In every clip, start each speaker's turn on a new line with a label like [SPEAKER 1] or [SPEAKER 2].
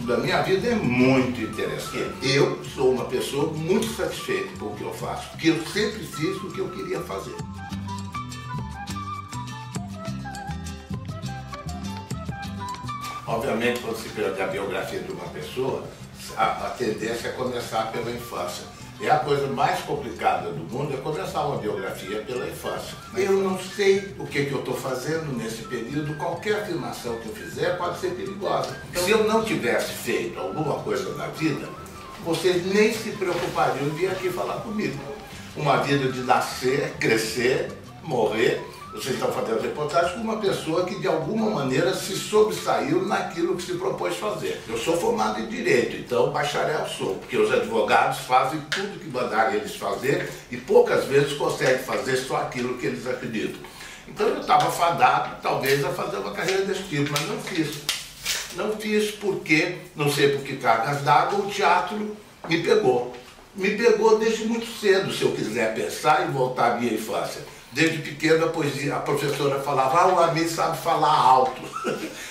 [SPEAKER 1] da minha vida é muito interessante. Eu sou uma pessoa muito satisfeita com o que eu faço, porque eu sempre fiz o que eu queria fazer. Obviamente, quando se pega a biografia de uma pessoa, a tendência é começar pela infância. É a coisa mais complicada do mundo, é começar uma biografia pela infância. Eu não sei o que eu estou fazendo nesse período, qualquer afirmação que eu fizer pode ser perigosa. Então, se eu não tivesse feito alguma coisa na vida, vocês nem se preocupariam em vir aqui falar comigo. Uma vida de nascer, crescer, morrer. Vocês estão fazendo reportagem com uma pessoa que de alguma maneira se sobressaiu naquilo que se propôs fazer. Eu sou formado em Direito, então bacharel sou, porque os advogados fazem tudo que mandarem eles fazer e poucas vezes conseguem fazer só aquilo que eles acreditam. Então eu estava fadado, talvez, a fazer uma carreira desse tipo, mas não fiz. Não fiz porque, não sei por que cargas d'água, o teatro me pegou. Me pegou desde muito cedo, se eu quiser pensar e voltar à minha infância. Desde pequeno a professora falava, o Amir sabe falar alto,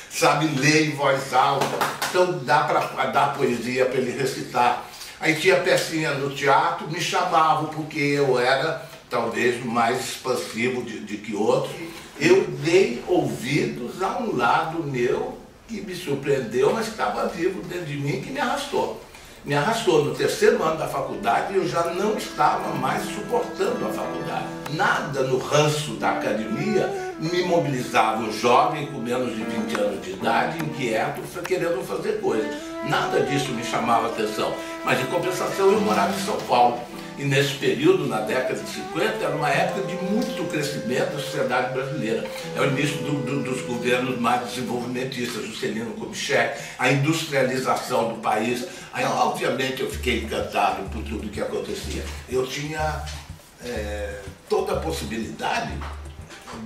[SPEAKER 1] sabe ler em voz alta, então dá para dar poesia para ele recitar. Aí tinha pecinha no teatro, me chamavam porque eu era talvez mais expansivo de que outros. Eu dei ouvidos a um lado meu que me surpreendeu, mas que estava vivo dentro de mim, que me arrastou. Me arrastou. No terceiro ano da faculdade, eu já não estava mais suportando a faculdade. Nada no ranço da academia me mobilizava um jovem com menos de 20 anos de idade, inquieto, querendo fazer coisas. Nada disso me chamava atenção. Mas, em compensação, eu morava em São Paulo. E nesse período, na década de 50, era uma época de muito crescimento da sociedade brasileira. É o início dos governos mais desenvolvimentistas, Juscelino Kubitschek, a industrialização do país. Aí, obviamente, eu fiquei encantado por tudo que acontecia. Eu tinha toda a possibilidade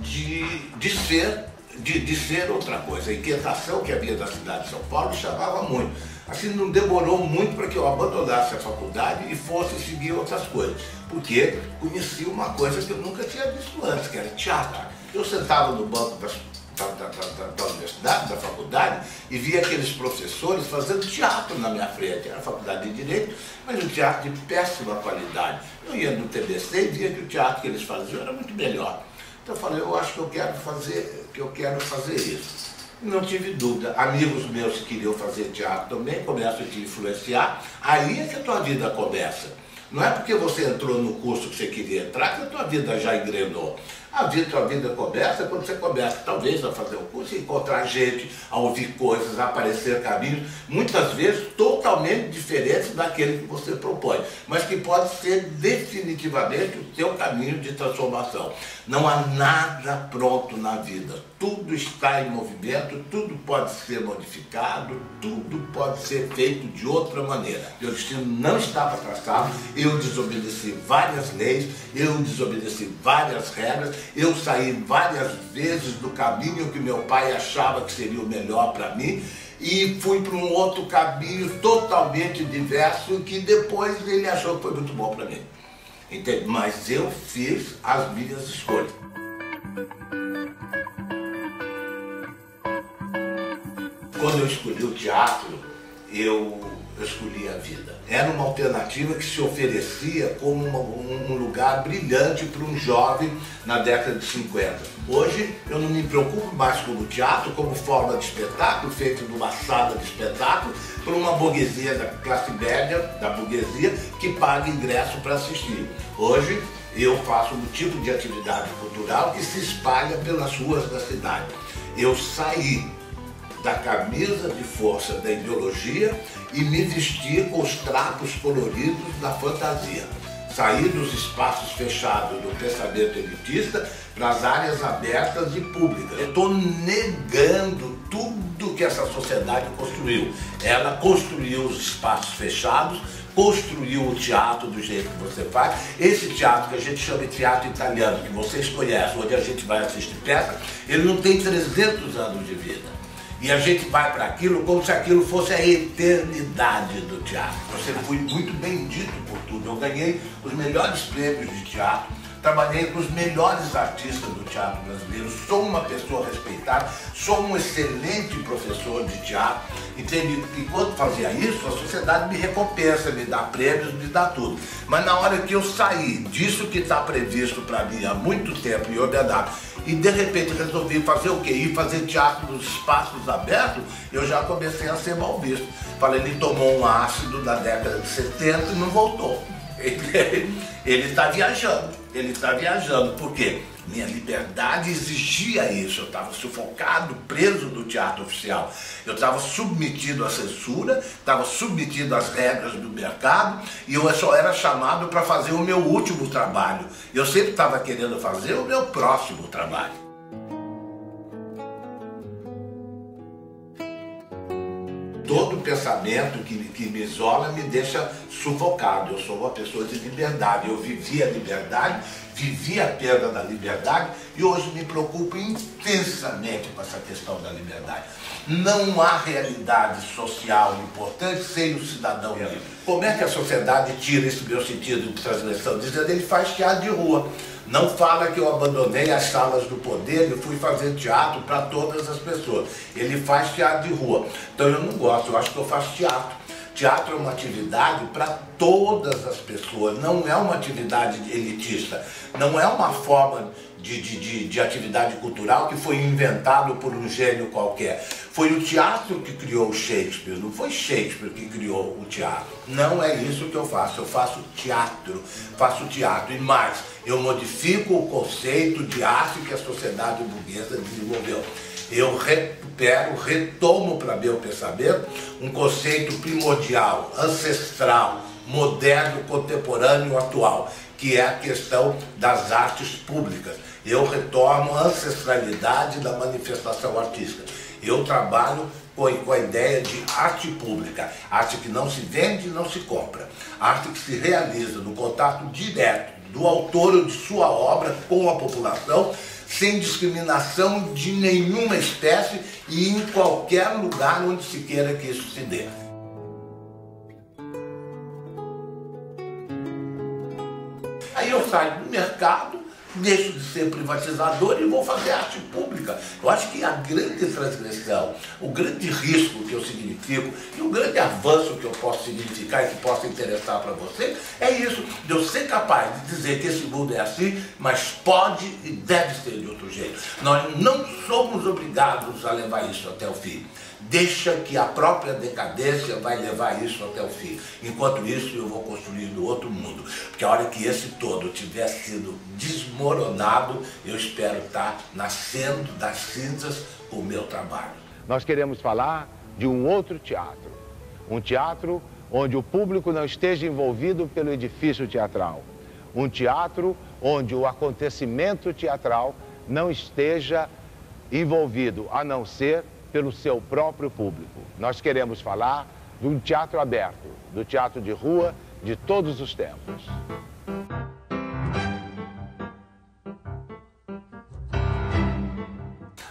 [SPEAKER 1] de ser outra coisa. A inquietação que havia da cidade de São Paulo me chamava muito. Assim, não demorou muito para que eu abandonasse a faculdade e fosse seguir outras coisas, porque conheci uma coisa que eu nunca tinha visto antes, que era teatro. Eu sentava no banco da universidade, da faculdade, e via aqueles professores fazendo teatro na minha frente. Era a faculdade de Direito, mas um teatro de péssima qualidade. Eu ia no TBC e via que o teatro que eles faziam era muito melhor. Então eu falei, eu acho que eu quero fazer isso. Não tive dúvida. Amigos meus que queriam fazer teatro também começam a te influenciar. Aí é que a tua vida começa. Não é porque você entrou no curso que você queria entrar que a tua vida já engrenou. A tua vida começa quando você começa, talvez, a fazer o curso, a encontrar gente, a ouvir coisas, a aparecer caminhos, muitas vezes totalmente diferentes daquele que você propõe, mas que pode ser definitivamente o teu caminho de transformação. Não há nada pronto na vida. Tudo está em movimento, tudo pode ser modificado, tudo pode ser feito de outra maneira. Meu destino não estava traçado, eu desobedeci várias leis, eu desobedeci várias regras, eu saí várias vezes do caminho que meu pai achava que seria o melhor para mim e fui para um outro caminho totalmente diverso que depois ele achou que foi muito bom para mim. Entende? Mas eu fiz as minhas escolhas. Quando eu escolhi o teatro, eu escolhi a vida. Era uma alternativa que se oferecia como um lugar brilhante para um jovem na década de 50. Hoje eu não me preocupo mais com o teatro como forma de espetáculo, feito numa sala de espetáculo, por uma burguesia da classe média, da burguesia, que paga ingresso para assistir. Hoje eu faço um tipo de atividade cultural que se espalha pelas ruas da cidade. Eu saí da camisa de força da ideologia e me vestir com os trapos coloridos da fantasia. Sair dos espaços fechados do pensamento elitista para as áreas abertas e públicas. Eu estou negando tudo que essa sociedade construiu. Ela construiu os espaços fechados, construiu o teatro do jeito que você faz. Esse teatro que a gente chama de teatro italiano, que vocês conhecem, onde a gente vai assistir peça, ele não tem 300 anos de vida. E a gente vai para aquilo como se aquilo fosse a eternidade do teatro. Eu sempre fui muito bendito por tudo. Eu ganhei os melhores prêmios de teatro trabalhei com os melhores artistas do teatro brasileiro, sou uma pessoa respeitada, sou um excelente professor de teatro, entende? E quando fazia isso, a sociedade me recompensa, me dá prêmios, me dá tudo. Mas na hora que eu saí disso que está previsto para mim há muito tempo e ordenado, e de repente resolvi fazer o quê? Ir fazer teatro nos espaços abertos, eu já comecei a ser mal visto. Falei, ele tomou um ácido da década de 70 e não voltou. Ele está viajando, por quê? Minha liberdade exigia isso, eu estava sufocado, preso no teatro oficial. Eu estava submetido à censura, estava submetido às regras do mercado e eu só era chamado para fazer o meu último trabalho. Eu sempre estava querendo fazer o meu próximo trabalho. Todo pensamento que me isola me deixa sufocado. Eu sou uma pessoa de liberdade, eu vivi a liberdade, vivi a perda da liberdade e hoje me preocupo intensamente com essa questão da liberdade. Não há realidade social importante sem o cidadão livre. Como é que a sociedade tira esse meu sentido de transgressão? Dizendo que ele faz teatro de rua. Não fala que eu abandonei as salas do poder e fui fazer teatro para todas as pessoas. Ele faz teatro de rua. Então eu não gosto, eu acho que eu faço teatro. Teatro é uma atividade para todas as pessoas, não é uma atividade elitista, não é uma forma de atividade cultural que foi inventado por um gênio qualquer. Foi o teatro que criou o Shakespeare, não foi Shakespeare que criou o teatro. Não é isso que eu faço teatro e mais, eu modifico o conceito de arte que a sociedade burguesa desenvolveu. Eu retomo para meu pensamento um conceito primordial, ancestral, moderno, contemporâneo, atual, que é a questão das artes públicas. Eu retorno a ancestralidade da manifestação artística. Eu trabalho com a ideia de arte pública, arte que não se vende e não se compra, arte que se realiza no contato direto do autor ou de sua obra com a população, sem discriminação de nenhuma espécie e em qualquer lugar onde se queira que isso se dê. Aí eu saio do mercado, deixo de ser privatizador e vou fazer arte pública. Eu acho que a grande transgressão, o grande risco que eu significo e o grande avanço que eu posso significar e que possa interessar para você é isso, de eu ser capaz de dizer que esse mundo é assim, mas pode e deve ser de outro jeito. Nós não somos obrigados a levar isso até o fim. Deixa que a própria decadência vai levar isso até o fim. Enquanto isso, eu vou construindo outro mundo. Porque a hora que esse todo tiver sido desmoronado, eu espero estar nascendo das cinzas com o meu trabalho.
[SPEAKER 2] Nós queremos falar de um outro teatro. Um teatro onde o público não esteja envolvido pelo edifício teatral. Um teatro onde o acontecimento teatral não esteja envolvido, a não ser pelo seu próprio público. Nós queremos falar de um teatro aberto, do teatro de rua de todos os tempos.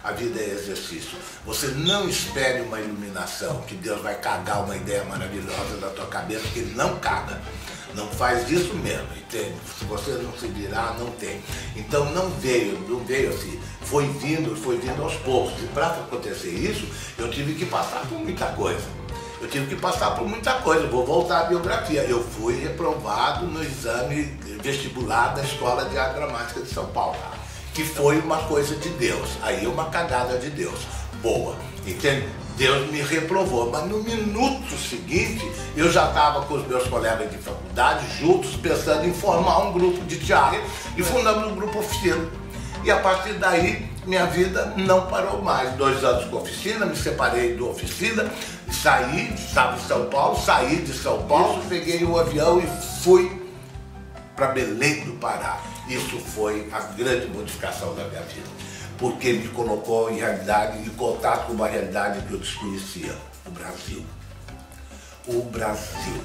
[SPEAKER 1] A vida é exercício. Você não espere uma iluminação, que Deus vai cagar uma ideia maravilhosa da tua cabeça, que Ele não caga. Não faz isso mesmo, entende? Se você não se virar, não tem. Então não veio assim. Foi vindo aos poucos. E para acontecer isso, eu tive que passar por muita coisa. Vou voltar à biografia. Eu fui reprovado no exame vestibular da Escola de Arte Dramática de São Paulo, que foi uma coisa de Deus. Aí uma cagada de Deus. Boa, entende? Deus me reprovou, mas no minuto seguinte eu já estava com os meus colegas de faculdade juntos pensando em formar um grupo de teatro e fundamos um grupo Oficina. E a partir daí minha vida não parou mais. 2 anos com Oficina, me separei do Oficina, estava em São Paulo, saí de São Paulo, peguei um avião e fui para Belém do Pará. Isso foi a grande modificação da minha vida, porque me colocou em realidade, em contato com uma realidade que eu desconhecia, o Brasil. O Brasil.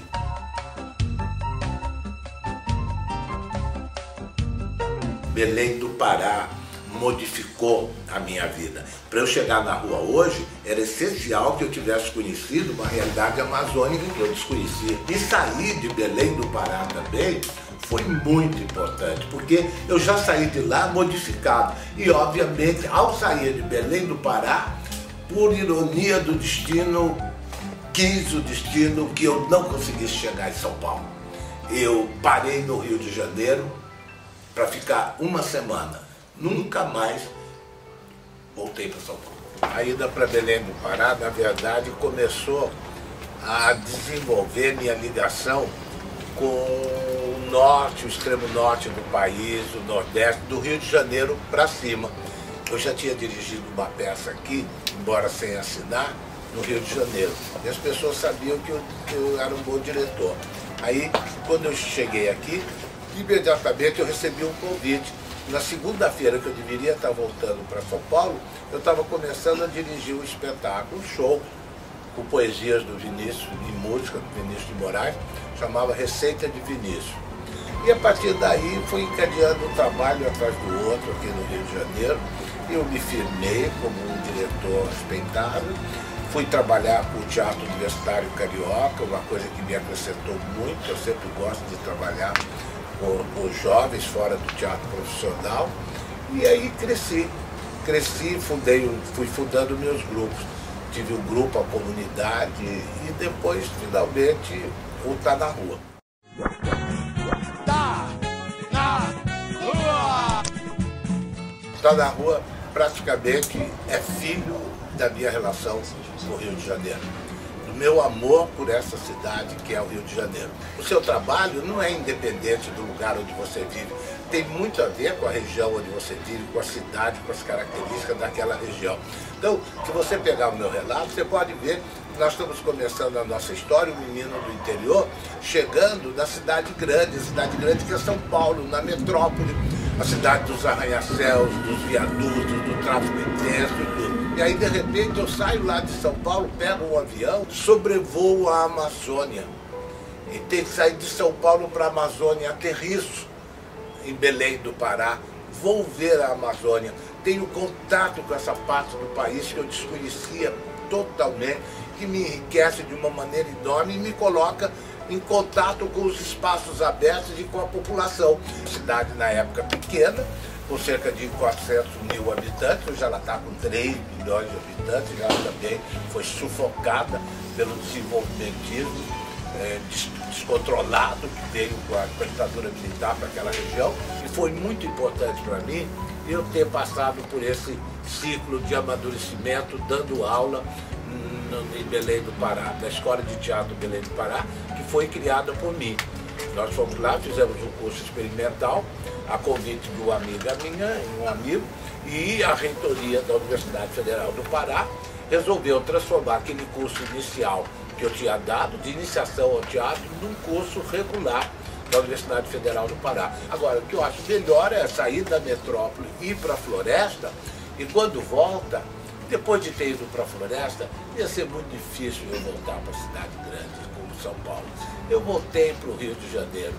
[SPEAKER 1] Belém do Pará modificou a minha vida. Para eu chegar na rua hoje, era essencial que eu tivesse conhecido uma realidade amazônica que eu desconhecia. E sair de Belém do Pará também foi muito importante, porque eu já saí de lá modificado. E, obviamente, ao sair de Belém do Pará, por ironia do destino, quis o destino que eu não conseguisse chegar em São Paulo. Eu parei no Rio de Janeiro para ficar uma semana. Nunca mais voltei para São Paulo. A ida para Belém do Pará, na verdade, começou a desenvolver minha ligação com o norte, o extremo norte do país, o nordeste, do Rio de Janeiro para cima. Eu já tinha dirigido uma peça aqui, embora sem assinar, no Rio de Janeiro. E as pessoas sabiam que eu era um bom diretor. Aí, quando eu cheguei aqui, imediatamente eu recebi um convite. Na segunda-feira, que eu deveria estar voltando para São Paulo, eu estava começando a dirigir um espetáculo, um show, com poesias do Vinícius e música do Vinícius de Moraes, chamava Receita de Vinícius. E a partir daí foi encadeando um trabalho atrás do outro aqui no Rio de Janeiro. Eu me firmei como um diretor respeitado, fui trabalhar com o Teatro Universitário Carioca, uma coisa que me acrescentou muito. Eu sempre gosto de trabalhar com jovens fora do teatro profissional. E aí cresci, fui fundando meus grupos. Tive um grupo, a comunidade, e depois, finalmente, o Tá na Rua. Tá na Rua! Tá na Rua, praticamente, é filho da minha relação com o Rio de Janeiro. Do meu amor por essa cidade que é o Rio de Janeiro. O seu trabalho não é independente do lugar onde você vive. Tem muito a ver com a região onde você vive, com a cidade, com as características daquela região. Então, se você pegar o meu relato, você pode ver que nós estamos começando a nossa história, um menino do interior, chegando na cidade grande, a cidade grande que é São Paulo, na metrópole, a cidade dos arranha-céus, dos viadutos, do tráfego intenso e tudo. E aí, de repente, eu saio lá de São Paulo, pego um avião, sobrevoo a Amazônia. E tenho que sair de São Paulo para a Amazônia, aterriço em Belém do Pará, vou ver a Amazônia, tenho contato com essa parte do país que eu desconhecia totalmente, que me enriquece de uma maneira enorme e me coloca em contato com os espaços abertos e com a população. Cidade na época pequena, com cerca de 400 mil habitantes, hoje ela está com 3 milhões de habitantes, ela também foi sufocada pelo desenvolvimentismo descontrolado que veio com a ditadura militar para aquela região, e foi muito importante para mim eu ter passado por esse ciclo de amadurecimento, dando aula em Belém do Pará, na Escola de Teatro Belém do Pará, que foi criada por mim. Nós fomos lá, fizemos um curso experimental, a convite de uma amiga minha e um amigo, e a reitoria da Universidade Federal do Pará resolveu transformar aquele curso inicial que eu tinha dado, de iniciação ao teatro, num curso regular da Universidade Federal do Pará. Agora, o que eu acho melhor é sair da metrópole e ir para a floresta, e quando volta, depois de ter ido para a floresta, ia ser muito difícil eu voltar para a cidade grande, como São Paulo. Eu voltei para o Rio de Janeiro.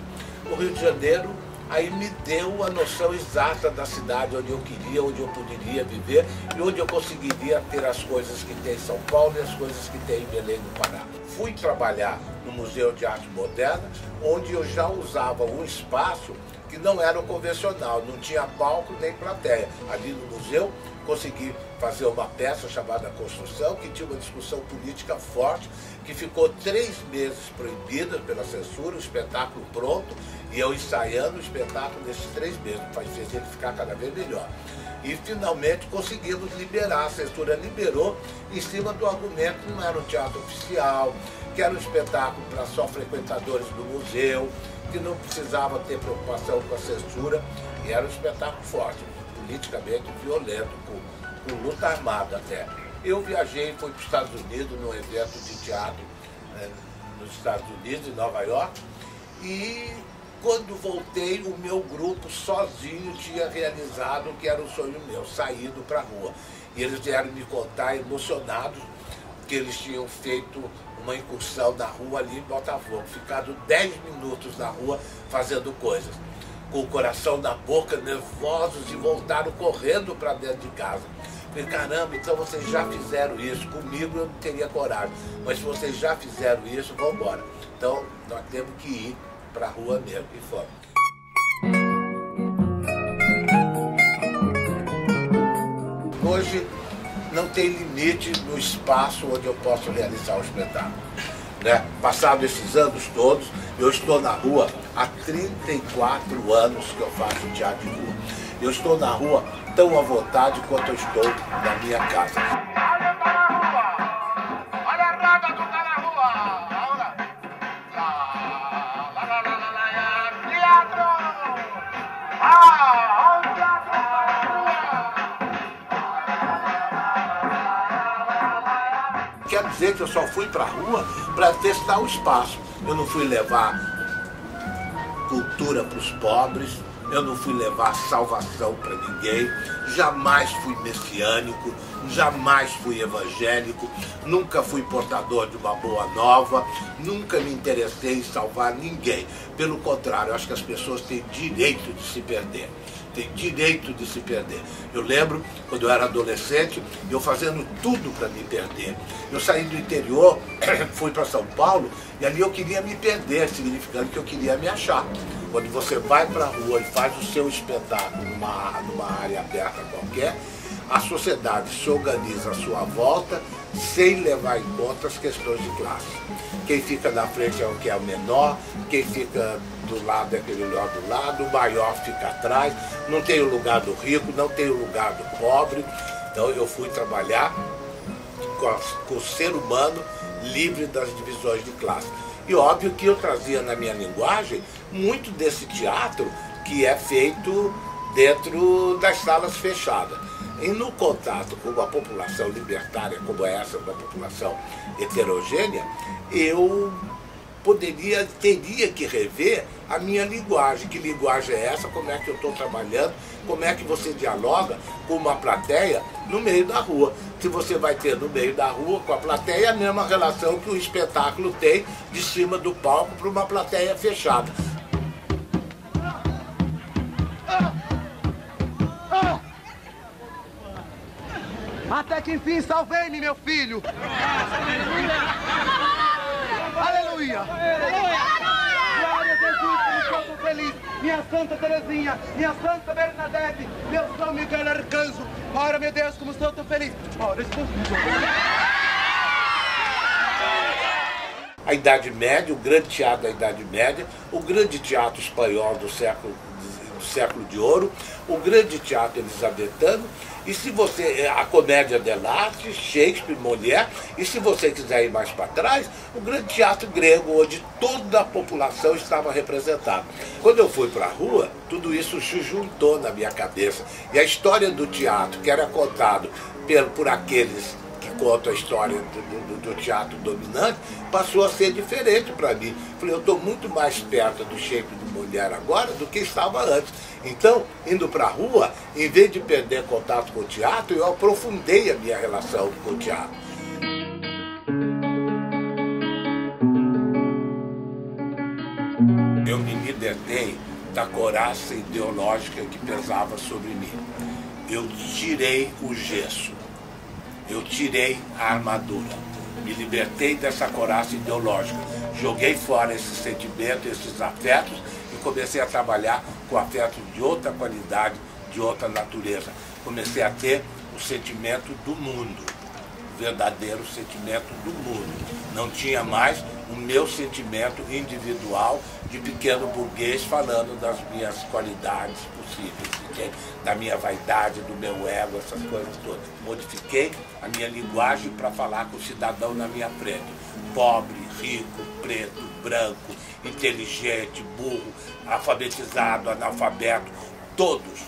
[SPEAKER 1] O Rio de Janeiro aí me deu a noção exata da cidade, onde eu queria, onde eu poderia viver e onde eu conseguiria ter as coisas que tem em São Paulo e as coisas que tem em Belém do Pará. Fui trabalhar no Museu de Arte Moderna, onde eu já usava um espaço que não era o convencional, não tinha palco nem plateia. Ali no museu consegui fazer uma peça chamada Construção, que tinha uma discussão política forte, que ficou 3 meses proibida pela censura, o espetáculo pronto, e eu ensaiando o espetáculo nesses 3 meses, para fazer ele ficar cada vez melhor. E finalmente conseguimos liberar, a censura liberou, em cima do argumento que não era um teatro oficial, que era um espetáculo para só frequentadores do museu, que não precisava ter preocupação com a censura, e era um espetáculo forte, politicamente violento, com luta armada até. Eu viajei, fui para os Estados Unidos num evento de teatro nos Estados Unidos, em Nova York, e quando voltei, o meu grupo sozinho tinha realizado o que era um sonho meu, saído para a rua. E eles vieram me contar, emocionados, que eles tinham feito uma incursão na rua ali em Botafogo, ficado 10 minutos na rua fazendo coisas, com o coração na boca, nervosos, e voltaram correndo para dentro de casa. Falei, caramba, então vocês já fizeram isso, comigo eu não teria coragem, mas se vocês já fizeram isso, vamos embora. Então nós temos que ir para a rua mesmo, e fomos. hoje não tem limite no espaço onde eu posso realizar o espetáculo. Né? Passado esses anos todos, eu estou na rua há 34 anos que eu faço teatro de rua. Eu estou na rua tão à vontade quanto eu estou na minha casa.
[SPEAKER 3] Olha para a rua! Olha a roda, tu tá na rua! Ahora! Teatro!
[SPEAKER 1] Quer dizer que eu só fui para a rua para testar o espaço. Eu não fui levar cultura para os pobres, eu não fui levar salvação para ninguém, jamais fui messiânico, jamais fui evangélico, nunca fui portador de uma boa nova, nunca me interessei em salvar ninguém. Pelo contrário, eu acho que as pessoas têm direito de se perder. Tem direito de se perder. Eu lembro, quando eu era adolescente, eu fazendo tudo para me perder. Eu saí do interior, fui para São Paulo, e ali eu queria me perder, significando que eu queria me achar. Quando você vai para a rua e faz o seu espetáculo numa área aberta qualquer, a sociedade se organiza à sua volta sem levar em conta as questões de classe. Quem fica na frente é o que é o menor, quem fica do lado é aquele lá do lado, o maior fica atrás, não tem o lugar do rico, não tem o lugar do pobre. Então eu fui trabalhar com o ser humano livre das divisões de classe. E óbvio que eu trazia na minha linguagem muito desse teatro que é feito dentro das salas fechadas. E no contato com uma população libertária como essa, uma população heterogênea, eu teria que rever a minha linguagem. Que linguagem é essa? Como é que eu estou trabalhando? Como é que você dialoga com uma plateia no meio da rua? Se você vai ter no meio da rua com a plateia a mesma relação que o espetáculo tem de cima do palco para uma plateia fechada.
[SPEAKER 4] Até que enfim salvei-me, meu filho! Aleluia! Glória a Jesus, como estou feliz! Minha Santa Terezinha, minha Santa Bernadette, meu São Miguel Arcanjo! Ora, meu Deus, como estou tão feliz! Ora, estou
[SPEAKER 1] A Idade Média, o grande teatro da Idade Média, o grande teatro espanhol do século de ouro, o grande teatro elisabetano, e se você, a comédia dell'arte, Shakespeare, Molière, e se você quiser ir mais para trás, o grande teatro grego, onde toda a população estava representada. Quando eu fui para a rua, tudo isso se juntou na minha cabeça. E a história do teatro, que era contado por aqueles que contam a história do teatro dominante, passou a ser diferente para mim. Falei, eu estou muito mais perto do Shakespeare e do Molière agora do que estava antes. Então, indo para a rua, em vez de perder contato com o teatro, eu aprofundei a minha relação com o teatro. Eu me libertei da couraça ideológica que pesava sobre mim. Eu tirei o gesso. Eu tirei a armadura, me libertei dessa couraça ideológica, joguei fora esse sentimento, esses afetos e comecei a trabalhar com afetos de outra qualidade, de outra natureza. Comecei a ter o sentimento do mundo, o verdadeiro sentimento do mundo. Não tinha mais o meu sentimento individual de pequeno burguês falando das minhas qualidades possíveis, entende? Da minha vaidade, do meu ego, essas coisas todas. Modifiquei a minha linguagem para falar com o cidadão na minha frente. Pobre, rico, preto, branco, inteligente, burro, alfabetizado, analfabeto, todos.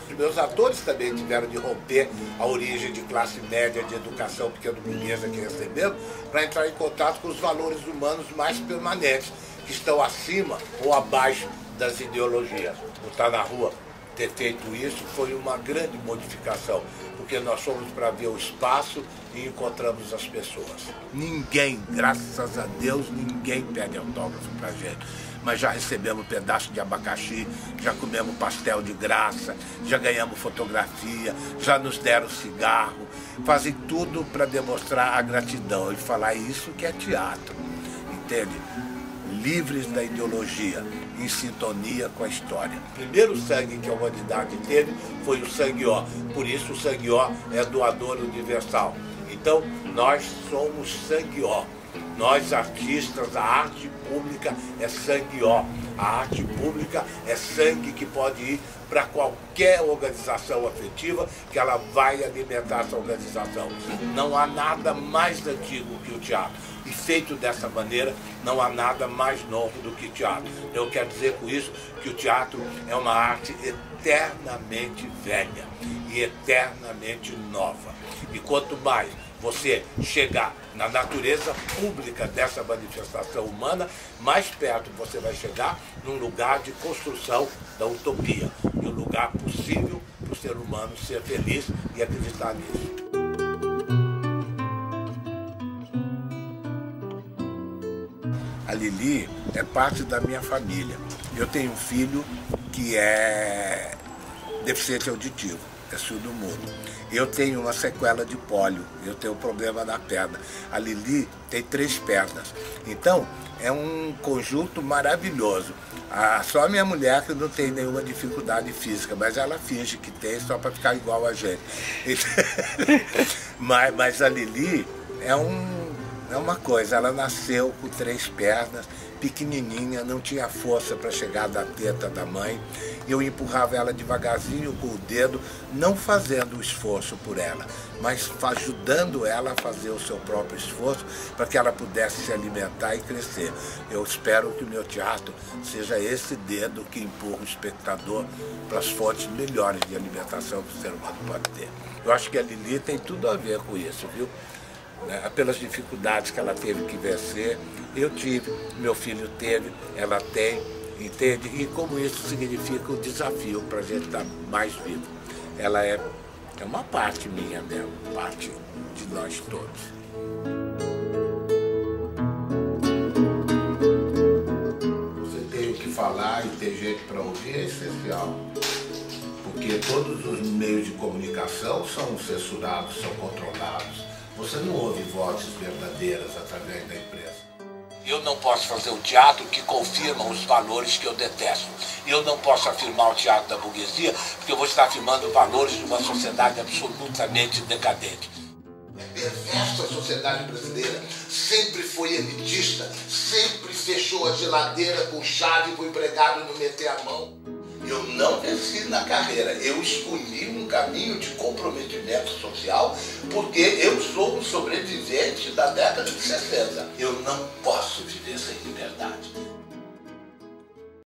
[SPEAKER 1] Os meus atores também tiveram de romper a origem de classe média, de educação pequeno-burguesa que receberam, para entrar em contato com os valores humanos mais permanentes, que estão acima ou abaixo das ideologias. Botar na rua, ter feito isso, foi uma grande modificação, porque nós fomos para ver o espaço e encontramos as pessoas. Ninguém, graças a Deus, ninguém pede autógrafo pra gente. Mas já recebemos pedaço de abacaxi, já comemos pastel de graça, já ganhamos fotografia, já nos deram cigarro. Fazem tudo para demonstrar a gratidão e falar isso que é teatro, entende? livres da ideologia, em sintonia com a história. O primeiro sangue que a humanidade teve foi o sangue ó. Por isso o sangue ó é doador universal. Então nós somos sangue ó. Nós artistas, a arte pública é sangue ó. A arte pública é sangue que pode ir para qualquer organização afetiva que ela vai alimentar essa organização. Não há nada mais antigo que o teatro. E feito dessa maneira, não há nada mais novo do que teatro. Eu quero dizer com isso que o teatro é uma arte eternamente velha e eternamente nova. E quanto mais você chegar na natureza pública dessa manifestação humana, mais perto você vai chegar num lugar de construção da utopia, e um lugar possível para o ser humano ser feliz e acreditar nisso. A Lili é parte da minha família. Eu tenho um filho que é deficiente auditivo, é surdo-mudo. Eu tenho uma sequela de pólio, eu tenho um problema na perna. A Lili tem 3 pernas. Então, é um conjunto maravilhoso. Só a minha mulher que não tem nenhuma dificuldade física, mas ela finge que tem só para ficar igual a gente. Mas a Lili é uma coisa, ela nasceu com 3 pernas, pequenininha, não tinha força para chegar da teta da mãe. Eu empurrava ela devagarzinho com o dedo, não fazendo o esforço por ela, mas ajudando ela a fazer o seu próprio esforço para que ela pudesse se alimentar e crescer. Eu espero que o meu teatro seja esse dedo que empurra o espectador para as fontes melhores de alimentação que o ser humano pode ter. Eu acho que a Lili tem tudo a ver com isso, viu? Pelas dificuldades que ela teve que vencer, eu tive, meu filho teve, ela tem, entende? E como isso significa um desafio para a gente estar mais vivo. Ela é uma parte minha mesmo, parte de nós todos. Você tem o que falar e ter gente para ouvir é essencial. Porque todos os meios de comunicação são censurados, são controlados. Você não ouve vozes verdadeiras através da imprensa. Eu não posso fazer um teatro que confirma os valores que eu detesto. Eu não posso afirmar o teatro da burguesia, porque eu vou estar afirmando valores de uma sociedade absolutamente decadente. É perversa a sociedade brasileira. Sempre foi elitista, sempre fechou a geladeira com chave para o empregado não meter a mão. Eu não venci na carreira, eu escolhi um caminho de comprometimento social porque eu sou um sobrevivente da década de 60. Eu não posso viver sem liberdade.